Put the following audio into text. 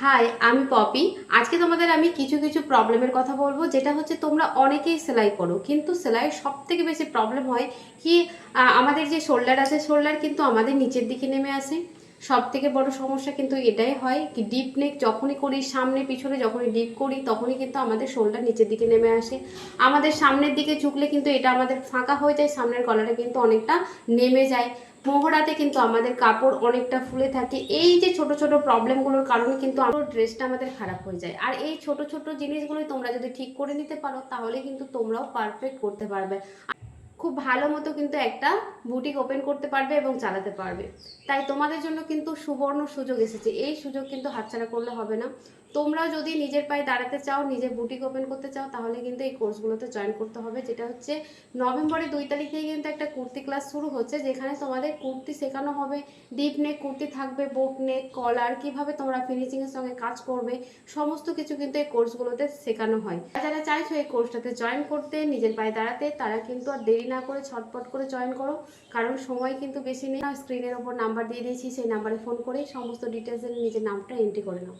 High, আমি poppy. আজকে তোমাদের আমি কিছু কিছু প্রবলেমের কথা বলবো, যেটা হচ্ছে তোমরা অনেকেই সেলাই করো, কিন্তু সেলাইয়ের সব থেকে বেশি প্রবলেম হয় কি, আমাদের যে শোল্ডার আছে, শোল্ডার কিন্তু আমাদের নিচের দিকে নেমে আসে। সব থেকে বড় সমস্যা কিন্তু এটাই হয় কি, ডিপ নেক যখনই করি, সামনে পিছনে যখনই ডিপ করি, তখনই কিন্তু আমাদের শোল্ডার নিচের দিকে নেমে আসে। আমাদের সামনের দিকে ঝুঁকলে কিন্তু এটা আমাদের ফাঁকা হয়ে যায়, সামনের গলাটা কিন্তু অনেকটা নেমে যায়। মোহরাতে কিন্তু আমাদের কাপড় অনেকটা ফুলে থাকে। এই যে ছোট ছোট প্রবলেমগুলোর কারণে কিন্তু আমার ড্রেসটা আমাদের খারাপ হয়ে যায়। আর এই ছোট ছোট জিনিসগুলোই তোমরা যদি ঠিক করে নিতে পারো, তাহলে কিন্তু তোমরাও পারফেক্ট করতে পারবে, খুব ভালো মতো কিন্তু একটা বুটিক ওপেন করতে পারবে এবং চালাতে পারবে। তাই তোমাদের জন্য কিন্তু সুবর্ণ সুযোগ এসেছে, এই সুযোগ কিন্তু হাতছাড়া করলে হবে না। তোমরাও যদি নিজের পায়ে দাঁড়াতে চাও, নিজের বুটিক ওপেন করতে চাও, তাহলে কিন্তু এই কোর্সগুলোতে জয়েন করতে হবে। যেটা হচ্ছে নভেম্বরের 2 তারিখ থেকে কিন্তু একটা কুর্তি ক্লাস শুরু হচ্ছে, যেখানে তোমাদের কুর্তি শেখানো হবে। ডিপ নেক কুর্তি থাকবে, বোট নেক, কলার, কিভাবে তোমরা ফিনিশিংয়ের সঙ্গে কাজ করবে, সমস্ত কিছু কিন্তু এই কোর্সগুলোতে শেখানো হয়। যারা চাইছো এই কোর্সটাতে জয়েন করতে, নিজের পায়ে দাঁড়াতে, তারা কিন্তু আর দেরি না করে ছটপট করে জয়েন করো। কারণ সময় কিন্তু বেশি নেই। স্ক্রিনের ওপর নাম্বার দিয়ে দিয়েছি, সেই নাম্বারে ফোন করে সমস্ত ডিটেলসে নিজের নামটা এন্ট্রি করে নাও।